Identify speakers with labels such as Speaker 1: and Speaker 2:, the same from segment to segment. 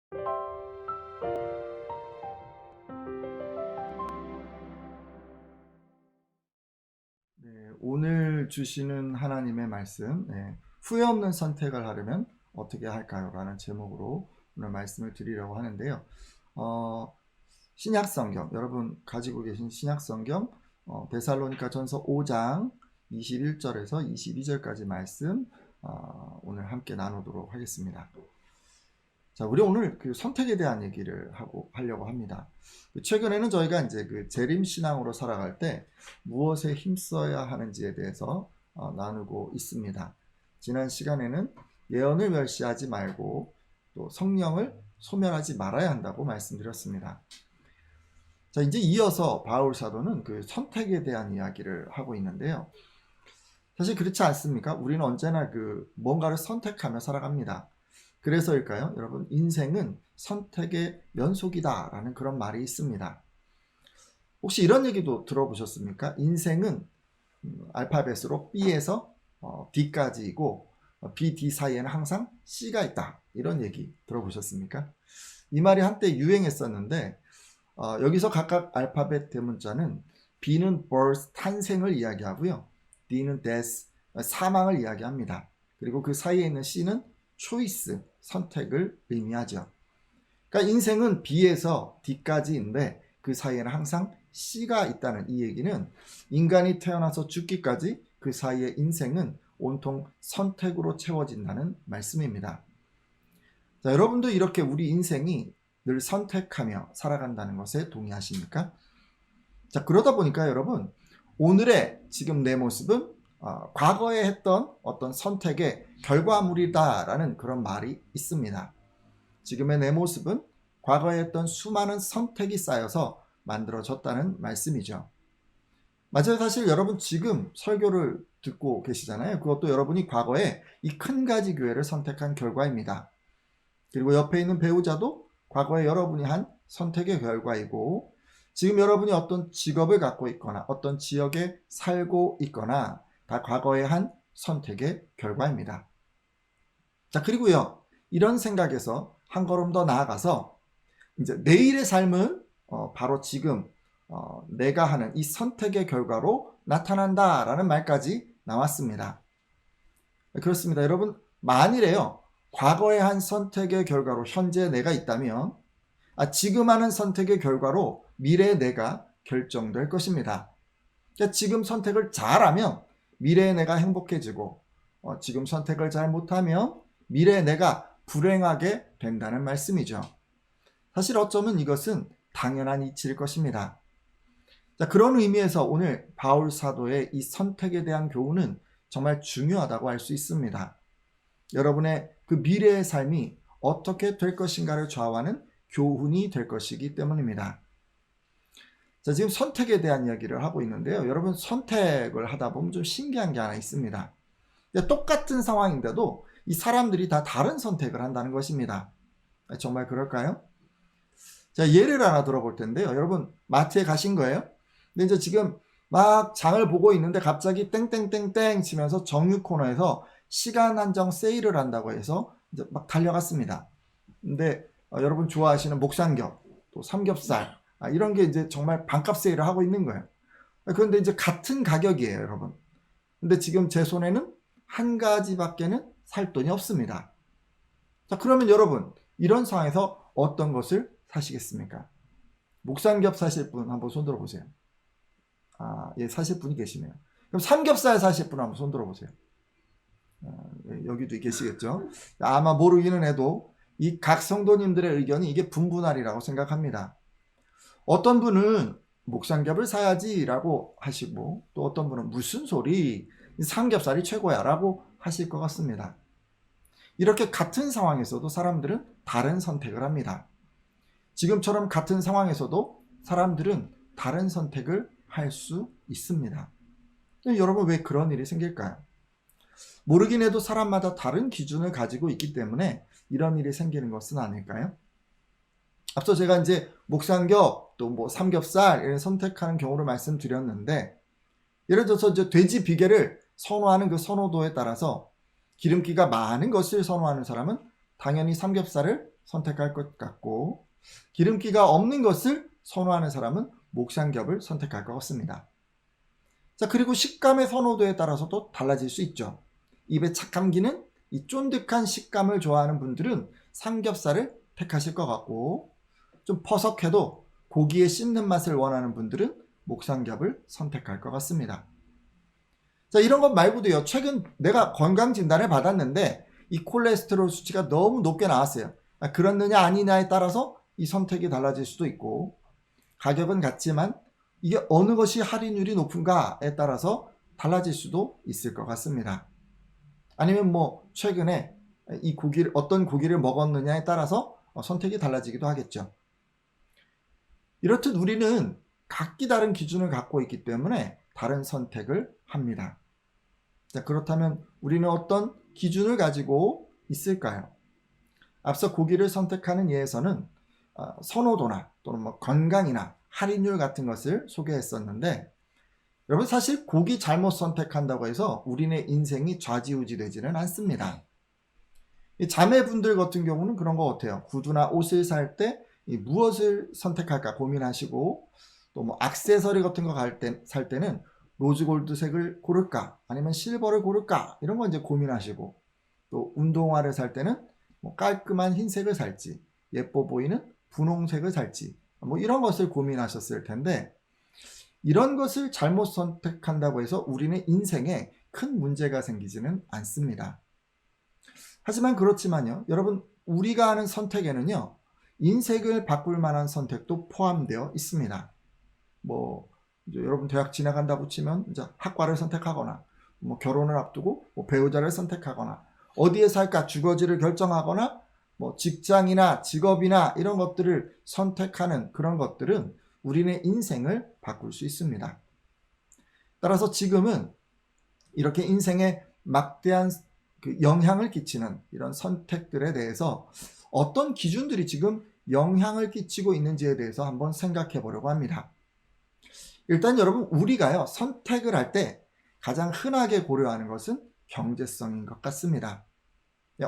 Speaker 1: 네, 오늘 주시는 하나님의 말씀, 후회 없는 선택을 하려면 어떻게 할까요? 라는 제목으로 오늘 말씀을 드리려고 하는데요. 신약성경, 여러분 가지고 계신 신약성경, 데살로니가 전서 5장 21절에서 22절까지 말씀, 오늘 함께 나누도록 하겠습니다. 자, 우리 오늘 그 선택에 대한 얘기를 하려고 합니다. 최근에는 저희가 이제 그 재림 신앙으로 살아갈 때 무엇에 힘써야 하는지에 대해서 나누고 있습니다. 지난 시간에는 예언을 멸시하지 말고 또 성령을 소멸하지 말아야 한다고 말씀드렸습니다. 자, 이제 이어서 바울 사도는 그 선택에 대한 이야기를 하고 있는데요. 사실 그렇지 않습니까? 우리는 언제나 그 뭔가를 선택하며 살아갑니다. 그래서일까요? 여러분, 인생은 선택의 연속이다라는 그런 말이 있습니다. 혹시 이런 얘기도 들어보셨습니까? 인생은 알파벳으로 B에서 D까지이고 B, D 사이에는 항상 C가 있다. 이런 얘기 들어보셨습니까? 이 말이 한때 유행했었는데 여기서 각각 알파벳 대문자는 B는 birth, 탄생을 이야기하고요. D는 death, 사망을 이야기합니다. 그리고 그 사이에 있는 C는 choice, 선택을 의미하죠. 그러니까 인생은 B에서 D까지인데 그 사이에는 항상 C가 있다는 이 얘기는 인간이 태어나서 죽기까지 그 사이의 인생은 온통 선택으로 채워진다는 말씀입니다. 자, 여러분도 이렇게 우리 인생이 늘 선택하며 살아간다는 것에 동의하십니까? 자, 그러다 보니까 여러분, 오늘의 지금 내 모습은 과거에 했던 어떤 선택의 결과물이다라는 그런 말이 있습니다. 지금의 내 모습은 과거에 했던 수많은 선택이 쌓여서 만들어졌다는 말씀이죠. 맞아요. 사실 여러분 지금 설교를 듣고 계시잖아요. 그것도 여러분이 과거에 이 큰 가지 교회를 선택한 결과입니다. 그리고 옆에 있는 배우자도 과거에 여러분이 한 선택의 결과이고, 지금 여러분이 어떤 직업을 갖고 있거나 어떤 지역에 살고 있거나 다 과거에 한 선택의 결과입니다. 자, 그리고요, 이런 생각에서 한 걸음 더 나아가서 이제 내일의 삶은 바로 지금 내가 하는 이 선택의 결과로 나타난다라는 말까지 나왔습니다. 그렇습니다. 여러분, 만일에요, 과거에 한 선택의 결과로 현재 내가 있다면 지금 하는 선택의 결과로 미래의 내가 결정될 것입니다. 그러니까 지금 선택을 잘하면 미래의 내가 행복해지고 지금 선택을 잘 못하면 미래의 내가 불행하게 된다는 말씀이죠. 사실 어쩌면 이것은 당연한 이치일 것입니다. 자, 그런 의미에서 오늘 바울 사도의 이 선택에 대한 교훈은 정말 중요하다고 할 수 있습니다. 여러분의 그 미래의 삶이 어떻게 될 것인가를 좌우하는 교훈이 될 것이기 때문입니다. 자, 지금 선택에 대한 이야기를 하고 있는데요. 여러분, 선택을 하다 보면 좀 신기한 게 하나 있습니다. 똑같은 상황인데도 이 사람들이 다 다른 선택을 한다는 것입니다. 정말 그럴까요? 자, 예를 하나 들어볼 텐데요. 여러분, 마트에 가신 거예요? 근데 이제 지금 막 장을 보고 있는데 갑자기 땡땡땡땡 치면서 정육 코너에서 시간 한정 세일을 한다고 해서 이제 막 달려갔습니다. 근데 여러분 좋아하시는 목삼겹, 또 삼겹살, 이런 게 이제 정말 반값 세일을 하고 있는 거예요. 그런데 이제 같은 가격이에요, 여러분. 근데 지금 제 손에는 한 가지밖에는 살 돈이 없습니다. 자, 그러면 여러분, 이런 상황에서 어떤 것을 사시겠습니까? 목삼겹 사실 분 한번 손 들어보세요. 예, 사실 분이 계시네요. 그럼 삼겹살 사실 분 한번 손 들어보세요. 여기도 계시겠죠? 아마 모르기는 해도 이 각 성도님들의 의견이 이게 분분하리라고 생각합니다. 어떤 분은 목삼겹을 사야지 라고 하시고, 또 어떤 분은 무슨 소리, 삼겹살이 최고야 라고 하실 것 같습니다. 이렇게 같은 상황에서도 사람들은 다른 선택을 합니다. 지금처럼 같은 상황에서도 사람들은 다른 선택을 할 수 있습니다. 여러분, 왜 그런 일이 생길까요? 모르긴 해도 사람마다 다른 기준을 가지고 있기 때문에 이런 일이 생기는 것은 아닐까요? 앞서 제가 이제 목삼겹 또 뭐 삼겹살 이런 선택하는 경우를 말씀드렸는데, 예를 들어서 이제 돼지 비계를 선호하는 그 선호도에 따라서 기름기가 많은 것을 선호하는 사람은 당연히 삼겹살을 선택할 것 같고, 기름기가 없는 것을 선호하는 사람은 목삼겹을 선택할 것 같습니다. 자, 그리고 식감의 선호도에 따라서도 달라질 수 있죠. 입에 착 감기는 이 쫀득한 식감을 좋아하는 분들은 삼겹살을 택하실 것 같고, 좀 퍼석해도 고기에 씹는 맛을 원하는 분들은 목삼겹을 선택할 것 같습니다. 자, 이런 것 말고도요, 최근 내가 건강 진단을 받았는데 이 콜레스테롤 수치가 너무 높게 나왔어요. 그렇느냐 아니냐에 따라서 이 선택이 달라질 수도 있고, 가격은 같지만 이게 어느 것이 할인율이 높은가에 따라서 달라질 수도 있을 것 같습니다. 아니면 뭐 최근에 이 고기를 어떤 고기를 먹었느냐에 따라서 선택이 달라지기도 하겠죠. 이렇듯 우리는 각기 다른 기준을 갖고 있기 때문에 다른 선택을 합니다. 자, 그렇다면 우리는 어떤 기준을 가지고 있을까요? 앞서 고기를 선택하는 예에서는 선호도나 또는 뭐 건강이나 할인율 같은 것을 소개했었는데, 여러분 사실 고기 잘못 선택한다고 해서 우리네 인생이 좌지우지 되지는 않습니다. 이 자매분들 같은 경우는 그런 것 같아요. 구두나 옷을 살 때 무엇을 선택할까 고민하시고, 또 뭐 액세서리 같은 거 살 때는 로즈골드색을 고를까 아니면 실버를 고를까 이런 거 이제 고민하시고, 또 운동화를 살 때는 뭐 깔끔한 흰색을 살지 예뻐 보이는 분홍색을 살지 뭐 이런 것을 고민하셨을 텐데, 이런 것을 잘못 선택한다고 해서 우리는 인생에 큰 문제가 생기지는 않습니다. 하지만 그렇지만요, 여러분 우리가 하는 선택에는요 인생을 바꿀 만한 선택도 포함되어 있습니다. 뭐 이제 여러분 대학 지나간다고 치면 이제 학과를 선택하거나, 뭐 결혼을 앞두고 뭐 배우자를 선택하거나, 어디에 살까 주거지를 결정하거나, 뭐 직장이나 직업이나 이런 것들을 선택하는 그런 것들은 우리의 인생을 바꿀 수 있습니다. 따라서 지금은 이렇게 인생에 막대한 그 영향을 끼치는 이런 선택들에 대해서 어떤 기준들이 지금 영향을 끼치고 있는지에 대해서 한번 생각해 보려고 합니다. 일단 여러분 우리가요 선택을 할 때 가장 흔하게 고려하는 것은 경제성인 것 같습니다.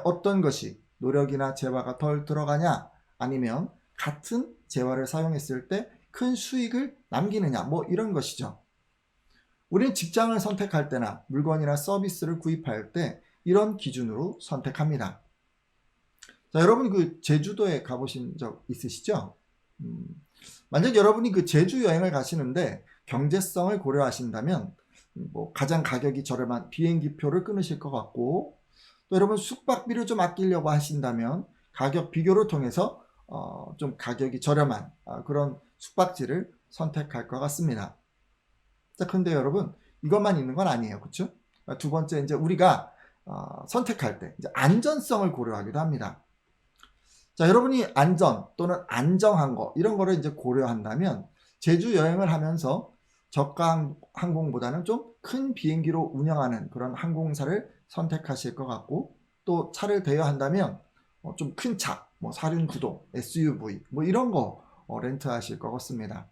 Speaker 1: 어떤 것이 노력이나 재화가 덜 들어가냐, 아니면 같은 재화를 사용했을 때 큰 수익을 남기느냐, 뭐 이런 것이죠. 우리는 직장을 선택할 때나 물건이나 서비스를 구입할 때 이런 기준으로 선택합니다. 자, 여러분 그 제주도에 가보신 적 있으시죠? 만약 여러분이 그 제주 여행을 가시는데 경제성을 고려하신다면 뭐 가장 가격이 저렴한 비행기표를 끊으실 것 같고, 또 여러분 숙박비를 좀 아끼려고 하신다면 가격 비교를 통해서 좀 가격이 저렴한 그런 숙박지를 선택할 것 같습니다. 자, 근데 여러분 이것만 있는 건 아니에요, 그렇죠? 두 번째, 이제 우리가 선택할 때 이제 안전성을 고려하기도 합니다. 자, 여러분이 안전 또는 안정한 거 이런 거를 이제 고려한다면 제주 여행을 하면서 저가 항공보다는 좀 큰 비행기로 운영하는 그런 항공사를 선택하실 것 같고, 또 차를 대여한다면 좀 큰 차, 뭐 4륜9동, SUV 뭐 이런 거 렌트하실 것 같습니다.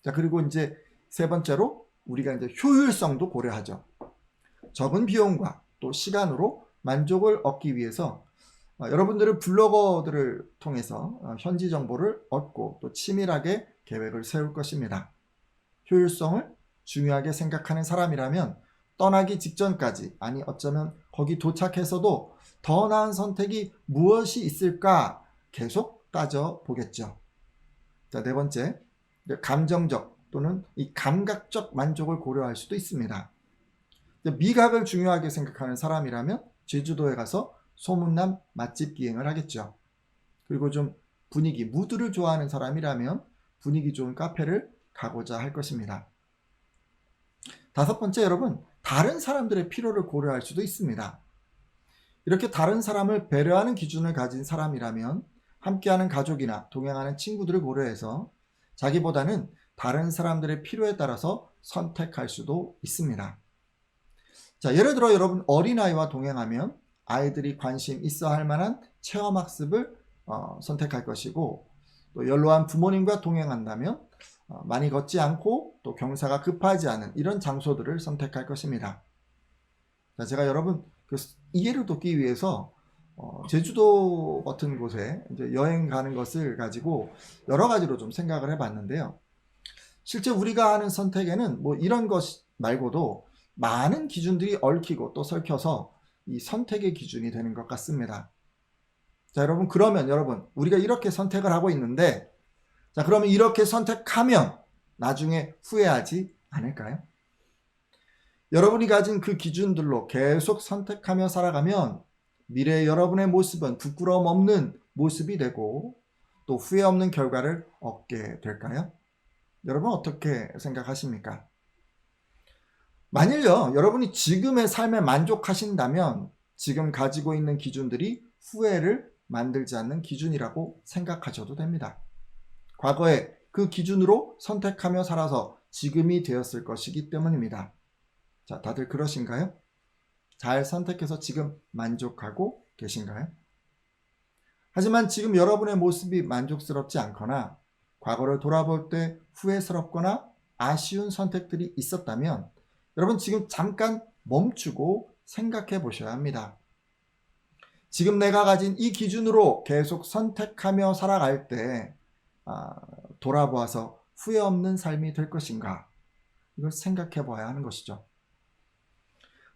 Speaker 1: 자, 그리고 이제 세 번째로 우리가 이제 효율성도 고려하죠. 적은 비용과 또 시간으로 만족을 얻기 위해서 여러분들은 블로거들을 통해서 현지 정보를 얻고 또 치밀하게 계획을 세울 것입니다. 효율성을 중요하게 생각하는 사람이라면 떠나기 직전까지, 아니 어쩌면 거기 도착해서도 더 나은 선택이 무엇이 있을까 계속 따져보겠죠. 자, 네 번째, 감정적 또는 이 감각적 만족을 고려할 수도 있습니다. 미각을 중요하게 생각하는 사람이라면 제주도에 가서 소문난 맛집 기행을 하겠죠. 그리고 좀 분위기, 무드를 좋아하는 사람이라면 분위기 좋은 카페를 가고자 할 것입니다. 다섯 번째, 여러분 다른 사람들의 필요를 고려할 수도 있습니다. 이렇게 다른 사람을 배려하는 기준을 가진 사람이라면 함께하는 가족이나 동행하는 친구들을 고려해서 자기보다는 다른 사람들의 필요에 따라서 선택할 수도 있습니다. 자, 예를 들어 여러분 어린아이와 동행하면 아이들이 관심 있어 할 만한 체험학습을 선택할 것이고, 또 연로한 부모님과 동행한다면 많이 걷지 않고 또 경사가 급하지 않은 이런 장소들을 선택할 것입니다. 자, 제가 여러분 그 이해를 돕기 위해서 제주도 같은 곳에 이제 여행 가는 것을 가지고 여러 가지로 좀 생각을 해봤는데요. 실제 우리가 하는 선택에는 뭐 이런 것 말고도 많은 기준들이 얽히고 또 설켜서 이 선택의 기준이 되는 것 같습니다. 자, 여러분, 그러면 여러분, 우리가 이렇게 선택을 하고 있는데, 자, 그러면 이렇게 선택하면 나중에 후회하지 않을까요? 여러분이 가진 그 기준들로 계속 선택하며 살아가면 미래의 여러분의 모습은 부끄러움 없는 모습이 되고 또 후회 없는 결과를 얻게 될까요? 여러분 어떻게 생각하십니까? 만일요, 여러분이 지금의 삶에 만족하신다면 지금 가지고 있는 기준들이 후회를 만들지 않는 기준이라고 생각하셔도 됩니다. 과거에 그 기준으로 선택하며 살아서 지금이 되었을 것이기 때문입니다. 자, 다들 그러신가요? 잘 선택해서 지금 만족하고 계신가요? 하지만 지금 여러분의 모습이 만족스럽지 않거나 과거를 돌아볼 때 후회스럽거나 아쉬운 선택들이 있었다면 여러분 지금 잠깐 멈추고 생각해 보셔야 합니다. 지금 내가 가진 이 기준으로 계속 선택하며 살아갈 때 돌아보아서 후회 없는 삶이 될 것인가? 이걸 생각해 봐야 하는 것이죠.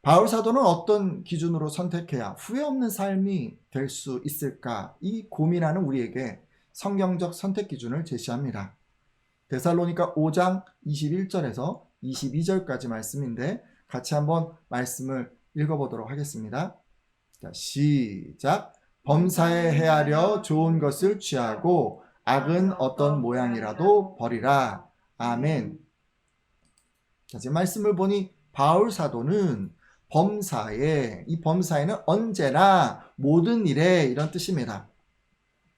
Speaker 1: 바울 사도는 어떤 기준으로 선택해야 후회 없는 삶이 될 수 있을까? 이 고민하는 우리에게 성경적 선택 기준을 제시합니다. 데살로니가 5장 21절에서 22절까지 말씀인데 같이 한번 말씀을 읽어보도록 하겠습니다. 자, 시작. 범사에 헤아려 좋은 것을 취하고 악은 어떤 모양이라도 버리라. 아멘. 자, 지금 말씀을 보니 바울 사도는 범사에, 이 범사에는 언제나 모든 일에 이런 뜻입니다.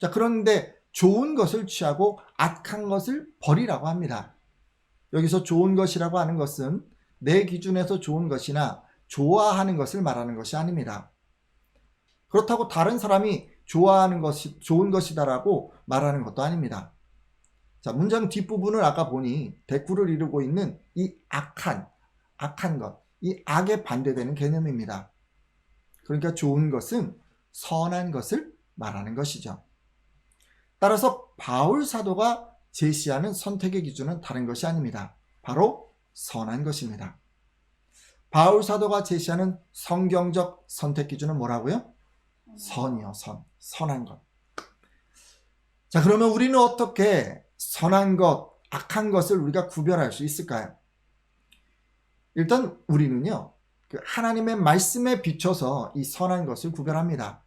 Speaker 1: 자, 그런데 좋은 것을 취하고 악한 것을 버리라고 합니다. 여기서 좋은 것이라고 하는 것은 내 기준에서 좋은 것이나 좋아하는 것을 말하는 것이 아닙니다. 그렇다고 다른 사람이 좋아하는 것이 좋은 것이다라고 말하는 것도 아닙니다. 자, 문장 뒷부분을 아까 보니 대꾸를 이루고 있는 이 악한 것, 이 악에 반대되는 개념입니다. 그러니까 좋은 것은 선한 것을 말하는 것이죠. 따라서 바울 사도가 제시하는 선택의 기준은 다른 것이 아닙니다. 바로 선한 것입니다. 바울 사도가 제시하는 성경적 선택 기준은 뭐라고요? 선이요, 선한 것. 자, 그러면 우리는 어떻게 선한 것, 악한 것을 우리가 구별할 수 있을까요? 일단 우리는요, 하나님의 말씀에 비춰서 이 선한 것을 구별합니다.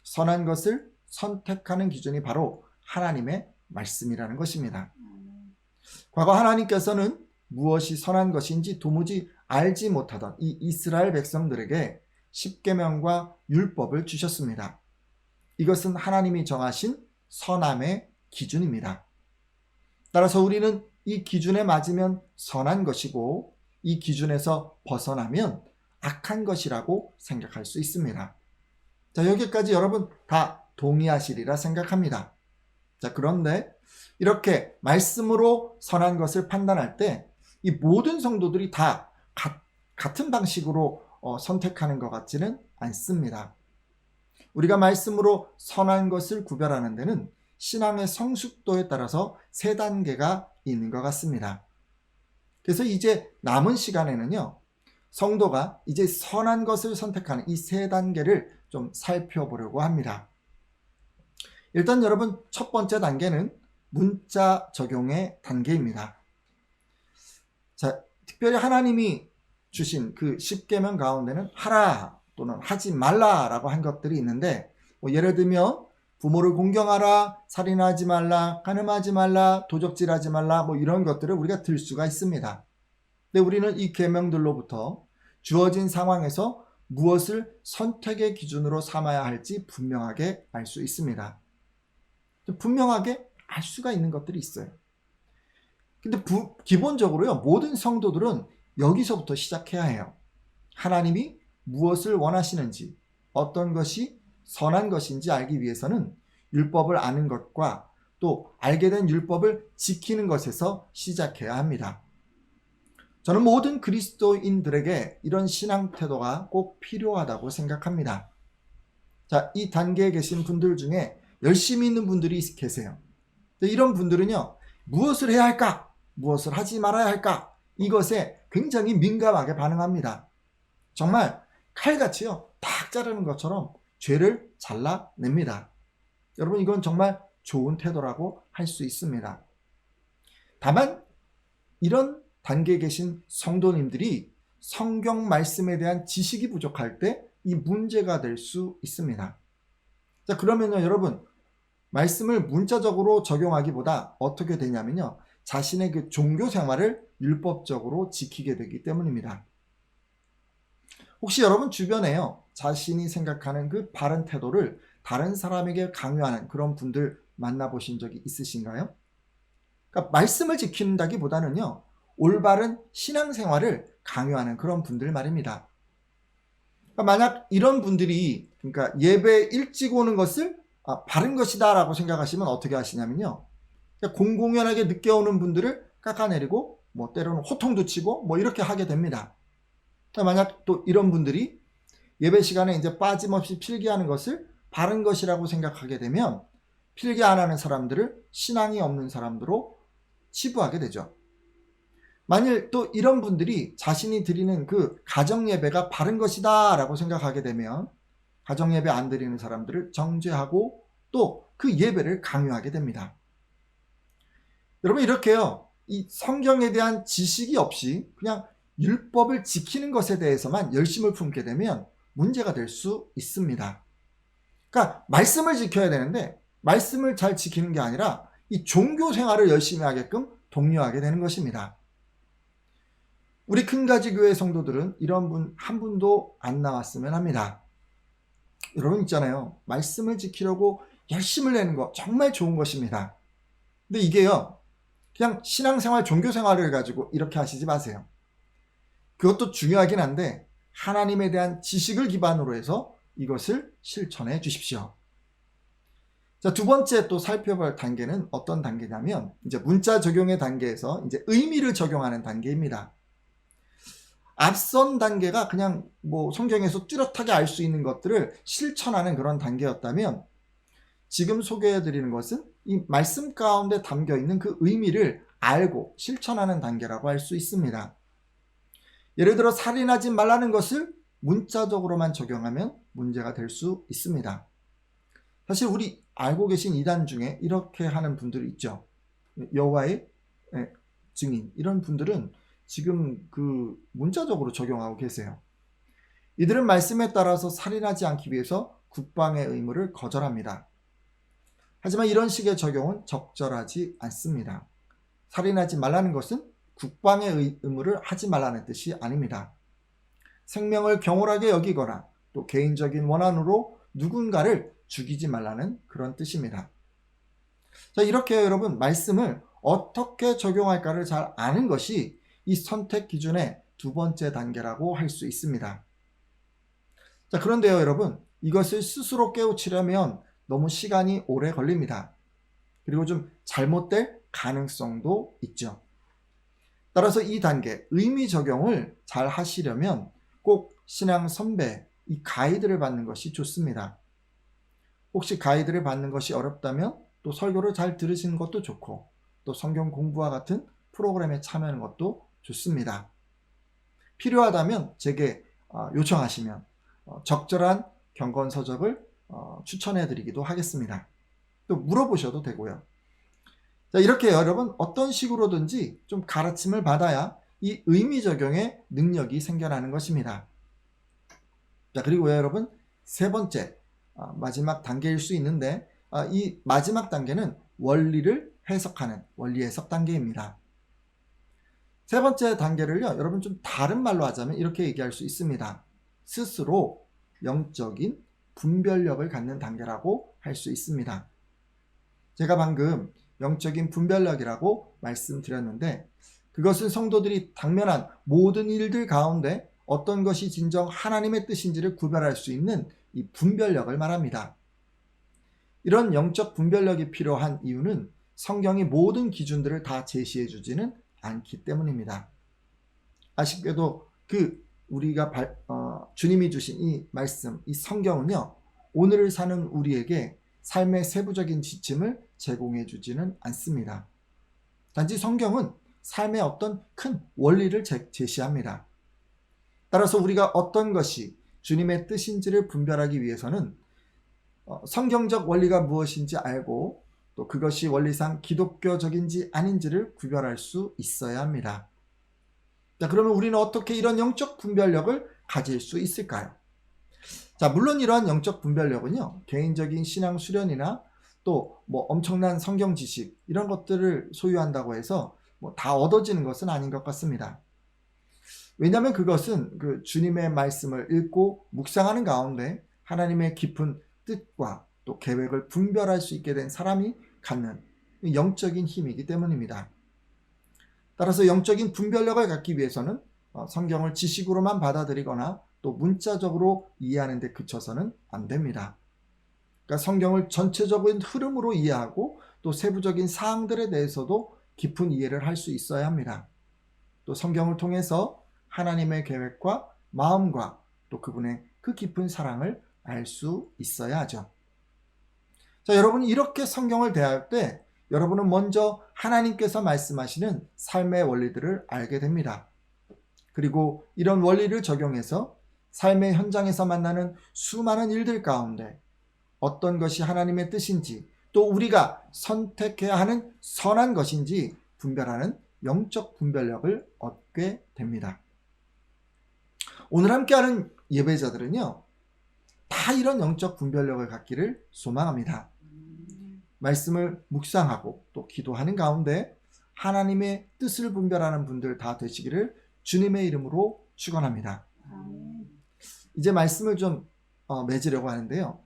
Speaker 1: 선한 것을 선택하는 기준이 바로 하나님의 말씀이라는 것입니다. 과거 하나님께서는 무엇이 선한 것인지 도무지 알지 못하던 이 이스라엘 백성들에게 십계명과 율법을 주셨습니다. 이것은 하나님이 정하신 선함의 기준입니다. 따라서 우리는 이 기준에 맞으면 선한 것이고 이 기준에서 벗어나면 악한 것이라고 생각할 수 있습니다. 자, 여기까지 여러분 다 동의하시리라 생각합니다. 자, 그런데 이렇게 말씀으로 선한 것을 판단할 때 이 모든 성도들이 다 같은 방식으로 선택하는 것 같지는 않습니다. 우리가 말씀으로 선한 것을 구별하는 데는 신앙의 성숙도에 따라서 3단계가 있는 것 같습니다. 그래서 이제 남은 시간에는요, 성도가 이제 선한 것을 선택하는 이 3단계를 좀 살펴보려고 합니다. 일단 여러분, 첫 번째 단계는 문자 적용의 단계입니다. 자, 특별히 하나님이 주신 그 10계명 가운데는 하라 또는 하지 말라라고 한 것들이 있는데, 예를 들면 부모를 공경하라, 살인하지 말라, 간음하지 말라, 도적질하지 말라, 이런 것들을 우리가 들 수가 있습니다. 근데 우리는 이 계명들로부터 주어진 상황에서 무엇을 선택의 기준으로 삼아야 할지 분명하게 알 수 있습니다. 분명하게 알 수가 있는 것들이 있어요. 근데 기본적으로요, 모든 성도들은 여기서부터 시작해야 해요. 하나님이 무엇을 원하시는지, 어떤 것이 선한 것인지 알기 위해서는 율법을 아는 것과 또 알게 된 율법을 지키는 것에서 시작해야 합니다. 저는 모든 그리스도인들에게 이런 신앙 태도가 꼭 필요하다고 생각합니다. 자, 이 단계에 계신 분들 중에 열심히 있는 분들이 계세요. 이런 분들은요, 무엇을 해야 할까? 무엇을 하지 말아야 할까? 이것에 굉장히 민감하게 반응합니다. 정말 칼같이요, 딱 자르는 것처럼 죄를 잘라냅니다. 여러분, 이건 정말 좋은 태도라고 할 수 있습니다. 다만 이런 단계에 계신 성도님들이 성경 말씀에 대한 지식이 부족할 때 이 문제가 될 수 있습니다. 자, 그러면요, 여러분, 말씀을 문자적으로 적용하기보다 어떻게 되냐면요, 자신의 그 종교 생활을 율법적으로 지키게 되기 때문입니다. 혹시 여러분 주변에요, 자신이 생각하는 그 바른 태도를 다른 사람에게 강요하는 그런 분들 만나보신 적이 있으신가요? 그러니까 말씀을 지킨다기보다는요, 올바른 신앙생활을 강요하는 그런 분들 말입니다. 그러니까 만약 이런 분들이, 그러니까 예배 일찍 오는 것을 바른 것이다 라고 생각하시면 어떻게 하시냐면요, 그러니까 공공연하게 늦게 오는 분들을 깎아내리고 뭐 때로는 호통도 치고 뭐 이렇게 하게 됩니다. 그러니까 만약 또 이런 분들이 예배 시간에 이제 빠짐없이 필기하는 것을 바른 것이라고 생각하게 되면 필기 안 하는 사람들을 신앙이 없는 사람들로 치부하게 되죠. 만일 또 이런 분들이 자신이 드리는 그 가정예배가 바른 것이다 라고 생각하게 되면 가정예배 안 드리는 사람들을 정죄하고 또 그 예배를 강요하게 됩니다. 여러분, 이렇게요, 이 성경에 대한 지식이 없이 그냥 율법을 지키는 것에 대해서만 열심을 품게 되면 문제가 될 수 있습니다. 그러니까 말씀을 지켜야 되는데 말씀을 잘 지키는 게 아니라 이 종교 생활을 열심히 하게끔 독려하게 되는 것입니다. 우리 큰가지 교회 성도들은 이런 분 한 분도 안 나왔으면 합니다. 여러분 있잖아요, 말씀을 지키려고 열심을 내는 거 정말 좋은 것입니다. 근데 이게요, 그냥 신앙생활, 종교생활을 가지고 이렇게 하시지 마세요. 그것도 중요하긴 한데 하나님에 대한 지식을 기반으로 해서 이것을 실천해 주십시오. 자, 두 번째 또 살펴볼 단계는 어떤 단계냐면 이제 문자 적용의 단계에서 이제 의미를 적용하는 단계입니다. 앞선 단계가 그냥 뭐 성경에서 뚜렷하게 알 수 있는 것들을 실천하는 그런 단계였다면 지금 소개해 드리는 것은 이 말씀 가운데 담겨 있는 그 의미를 알고 실천하는 단계라고 할 수 있습니다. 예를 들어 살인하지 말라는 것을 문자적으로만 적용하면 문제가 될 수 있습니다. 사실 우리 알고 계신 이단 중에 이렇게 하는 분들이 있죠. 여호와의 증인, 이런 분들은 지금 그 문자적으로 적용하고 계세요. 이들은 말씀에 따라서 살인하지 않기 위해서 국방의 의무를 거절합니다. 하지만 이런 식의 적용은 적절하지 않습니다. 살인하지 말라는 것은 국방의 의무를 하지 말라는 뜻이 아닙니다. 생명을 경홀하게 여기거나 또 개인적인 원한으로 누군가를 죽이지 말라는 그런 뜻입니다. 자, 이렇게 여러분 말씀을 어떻게 적용할까를 잘 아는 것이 이 선택 기준의 두 번째 단계라고 할 수 있습니다. 자, 그런데요, 여러분, 이것을 스스로 깨우치려면 너무 시간이 오래 걸립니다. 그리고 좀 잘못될 가능성도 있죠. 따라서 이 단계, 의미 적용을 잘 하시려면 꼭 신앙 선배, 이 가이드를 받는 것이 좋습니다. 혹시 가이드를 받는 것이 어렵다면 또 설교를 잘 들으시는 것도 좋고 또 성경 공부와 같은 프로그램에 참여하는 것도 좋습니다. 필요하다면 제게 요청하시면 적절한 경건서적을 추천해 드리기도 하겠습니다. 또 물어보셔도 되고요. 자, 이렇게 여러분 어떤 식으로든지 좀 가르침을 받아야 이 의미 적용의 능력이 생겨나는 것입니다. 자, 그리고 여러분 세 번째, 마지막 단계일 수 있는데 이 마지막 단계는 원리를 해석하는 원리 해석 단계입니다. 세 번째 단계를요, 여러분 좀 다른 말로 하자면 이렇게 얘기할 수 있습니다. 스스로 영적인 분별력을 갖는 단계라고 할 수 있습니다. 제가 방금 영적인 분별력이라고 말씀드렸는데 그것은 성도들이 당면한 모든 일들 가운데 어떤 것이 진정 하나님의 뜻인지를 구별할 수 있는 이 분별력을 말합니다. 이런 영적 분별력이 필요한 이유는 성경이 모든 기준들을 다 제시해 주지는 않기 때문입니다. 아쉽게도 우리가 주님이 주신 이 말씀, 이 성경은요, 오늘을 사는 우리에게 삶의 세부적인 지침을 제공해 주지는 않습니다. 단지 성경은 삶의 어떤 큰 원리를 제시합니다. 따라서 우리가 어떤 것이 주님의 뜻인지를 분별하기 위해서는 성경적 원리가 무엇인지 알고 또 그것이 원리상 기독교적인지 아닌지를 구별할 수 있어야 합니다. 자, 그러면 우리는 어떻게 이런 영적 분별력을 가질 수 있을까요? 자, 물론 이러한 영적 분별력은요, 개인적인 신앙 수련이나 또 엄청난 성경 지식 이런 것들을 소유한다고 해서 다 얻어지는 것은 아닌 것 같습니다. 왜냐하면 그것은 그 주님의 말씀을 읽고 묵상하는 가운데 하나님의 깊은 뜻과 또 계획을 분별할 수 있게 된 사람이 갖는 영적인 힘이기 때문입니다. 따라서 영적인 분별력을 갖기 위해서는 성경을 지식으로만 받아들이거나 또 문자적으로 이해하는 데 그쳐서는 안 됩니다. 그러니까 성경을 전체적인 흐름으로 이해하고 또 세부적인 사항들에 대해서도 깊은 이해를 할 수 있어야 합니다. 또 성경을 통해서 하나님의 계획과 마음과 또 그분의 그 깊은 사랑을 알 수 있어야 하죠. 자, 여러분이 이렇게 성경을 대할 때 여러분은 먼저 하나님께서 말씀하시는 삶의 원리들을 알게 됩니다. 그리고 이런 원리를 적용해서 삶의 현장에서 만나는 수많은 일들 가운데 어떤 것이 하나님의 뜻인지 또 우리가 선택해야 하는 선한 것인지 분별하는 영적 분별력을 얻게 됩니다. 오늘 함께하는 예배자들은요, 다 이런 영적 분별력을 갖기를 소망합니다. 말씀을 묵상하고 또 기도하는 가운데 하나님의 뜻을 분별하는 분들 다 되시기를 주님의 이름으로 축원합니다. 이제 말씀을 좀 맺으려고 하는데요.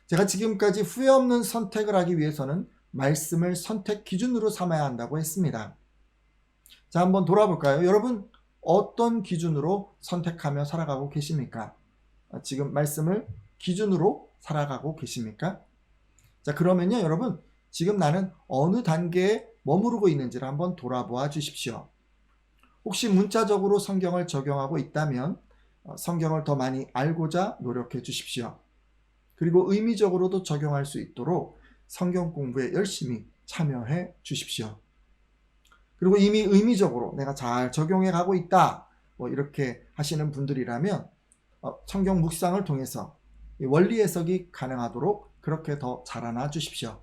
Speaker 1: 제가 지금까지 후회 없는 선택을 하기 위해서는 말씀을 선택 기준으로 삼아야 한다고 했습니다. 자, 한번 돌아볼까요? 여러분 어떤 기준으로 선택하며 살아가고 계십니까? 지금 말씀을 기준으로 살아가고 계십니까? 자, 그러면요, 여러분 지금 나는 어느 단계에 머무르고 있는지를 한번 돌아보아 주십시오. 혹시 문자적으로 성경을 적용하고 있다면 성경을 더 많이 알고자 노력해 주십시오. 그리고 의미적으로도 적용할 수 있도록 성경 공부에 열심히 참여해 주십시오. 그리고 이미 의미적으로 내가 잘 적용해 가고 있다 이렇게 하시는 분들이라면 성경 묵상을 통해서 원리 해석이 가능하도록 그렇게 더 자라나 주십시오.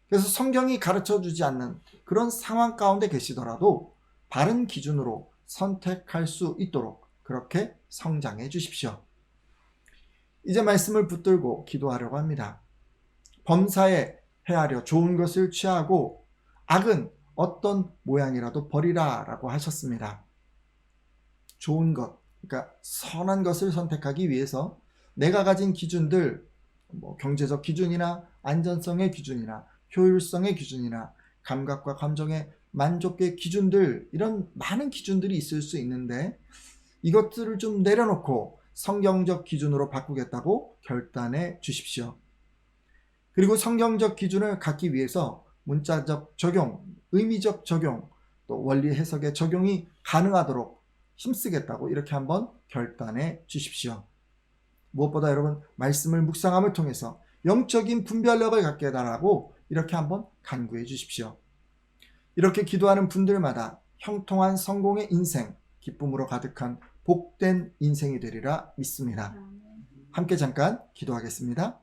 Speaker 1: 그래서 성경이 가르쳐 주지 않는 그런 상황 가운데 계시더라도 바른 기준으로 선택할 수 있도록 그렇게 성장해 주십시오. 이제 말씀을 붙들고 기도하려고 합니다. 범사에 헤아려 좋은 것을 취하고 악은 어떤 모양이라도 버리라 라고 하셨습니다. 좋은 것, 그러니까 선한 것을 선택하기 위해서 내가 가진 기준들, 경제적 기준이나 안전성의 기준이나 효율성의 기준이나 감각과 감정의 만족의 기준들, 이런 많은 기준들이 있을 수 있는데 이것들을 좀 내려놓고 성경적 기준으로 바꾸겠다고 결단해 주십시오. 그리고 성경적 기준을 갖기 위해서 문자적 적용, 의미적 적용, 또 원리 해석의 적용이 가능하도록 힘쓰겠다고 이렇게 한번 결단해 주십시오. 무엇보다 여러분 말씀을 묵상함을 통해서 영적인 분별력을 갖게 해달라고 이렇게 한번 간구해 주십시오. 이렇게 기도하는 분들마다 형통한 성공의 인생, 기쁨으로 가득한 복된 인생이 되리라 믿습니다. 함께 잠깐 기도하겠습니다.